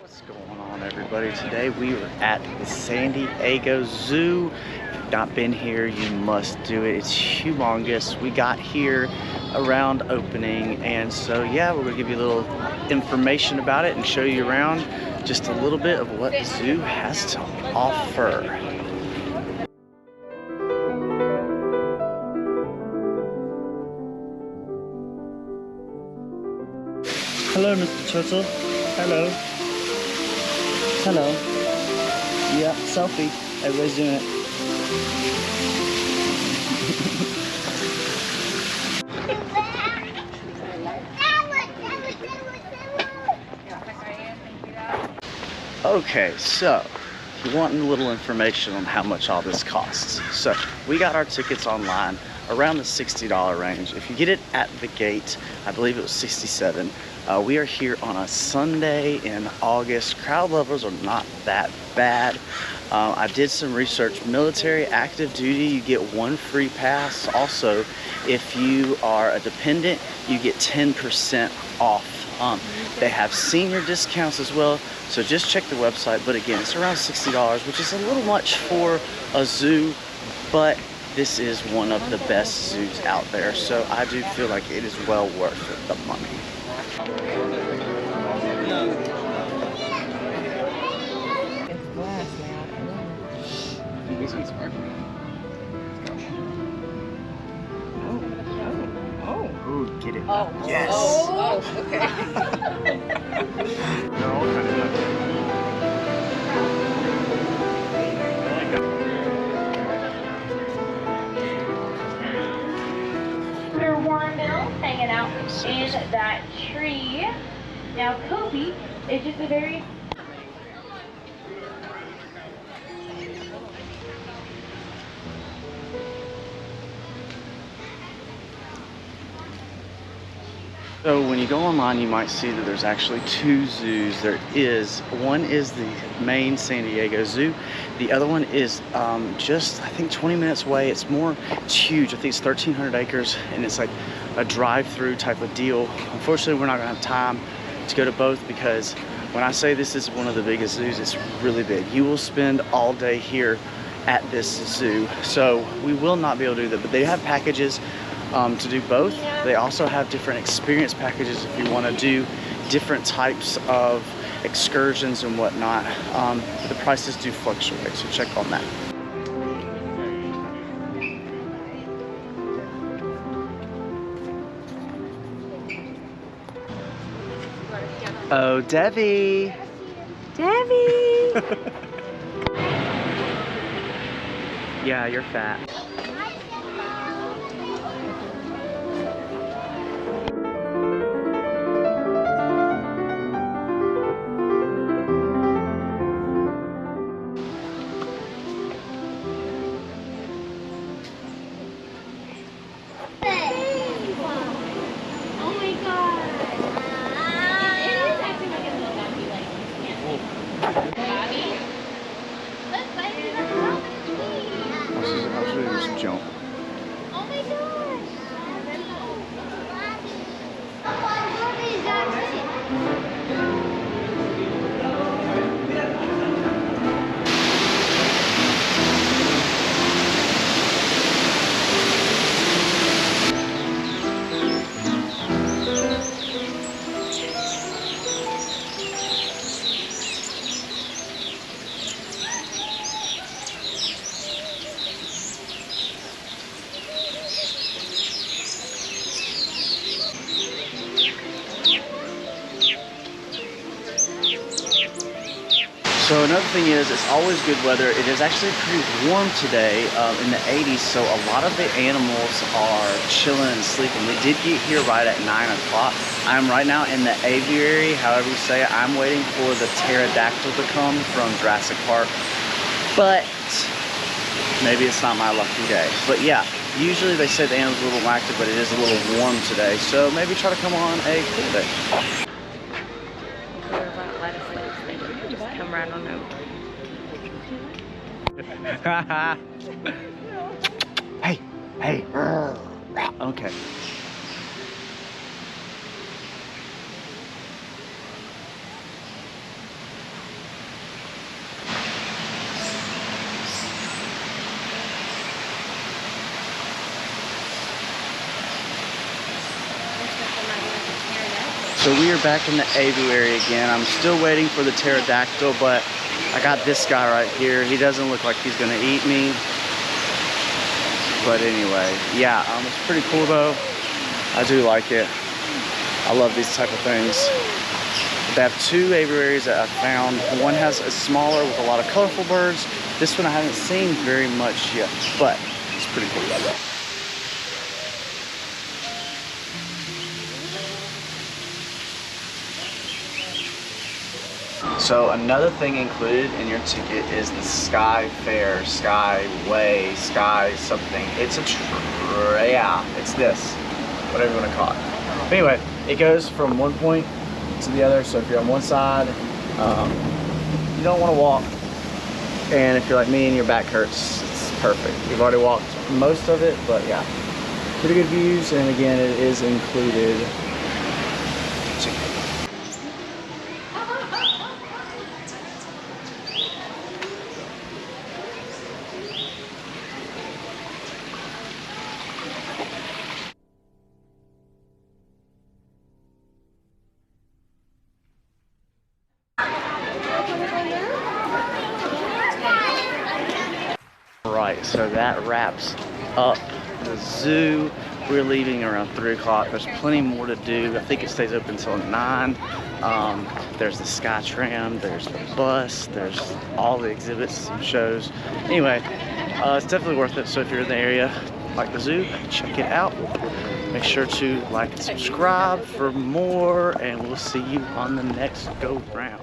What's going on, everybody? Today we are at the San Diego Zoo. If you've not been here, you must do it. It's humongous. We got here around opening, and so yeah, we're gonna give you a little information about it and show you around just a little bit of what the zoo has to offer. Hello, Mr. Turtle. Hello. Hello. Yeah, selfie. Everybody's doing it. Okay, so if you want a little information on how much all this costs. So we got our tickets online around the $60 range. If you get it at the gate, I believe it was $67. We are here on a Sunday in August. Crowd levels are not that bad. I did some research. Military, active duty, you get one free pass. Also, if you are a dependent, you get 10% off. They have senior discounts as well, so just check the website. But again, it's around $60, which is a little much for a zoo, but this is one of the best zoos out there, so I do feel like it is well worth the money. Oh, get it. Oh, yes. Oh, okay. They're all kind of hanging out in that tree. Now Kobe is just a very So when you go online, you might see that there's actually two zoos. One is the main San Diego Zoo. The other one is just, I think, 20 minutes away. It's huge. I think it's 1,300 acres, and it's like a drive-through type of deal. Unfortunately, we're not gonna have time to go to both, because when I say this is one of the biggest zoos, it's really big. You will spend all day here at this zoo. So we will not be able to do that, but they have packages to do both. They also have different experience packages if you want to do different types of excursions and whatnot. The prices do fluctuate, so check on that. Oh, Debbie! Debbie! Yeah, you're fat. Jump. oh my gosh. So another thing is, it's always good weather. It is actually pretty warm today, in the 80s, so a lot of the animals are chilling and sleeping. We did get here right at 9 o'clock. I'm right now in the aviary, however you say it. I'm waiting for the pterodactyl to come from Jurassic Park, but maybe it's not my lucky day. But yeah, usually they say the animal's a little active, but it is a little warm today, so maybe try to come on a cool day. Come right on over. Hey, hey. Okay. So we are back in the aviary again. I'm still waiting for the pterodactyl, but I got this guy right here. He doesn't look like he's gonna eat me. But anyway, yeah, it's pretty cool though. I do like it. I love these type of things. They have two aviaries that I found. One has a smaller with a lot of colorful birds. This one I haven't seen very much yet, but it's pretty cool. So another thing included in your ticket is the Sky Fair, Skyway, Sky something. It's yeah, it's this, whatever you want to call it. But anyway, it goes from one point to the other. So if you're on one side, you don't want to walk. And if you're like me and your back hurts, it's perfect. We've already walked most of it, but yeah, pretty good views. And again, it is included. Right, so that wraps up the zoo. We're leaving around 3 o'clock. There's plenty more to do. I think it stays open until 9. There's the Sky Tram, there's the bus, there's all the exhibits and shows. Anyway, it's definitely worth it. So if you're in the area, like the zoo, check it out. Make sure to like and subscribe for more, and we'll see you on the next go round.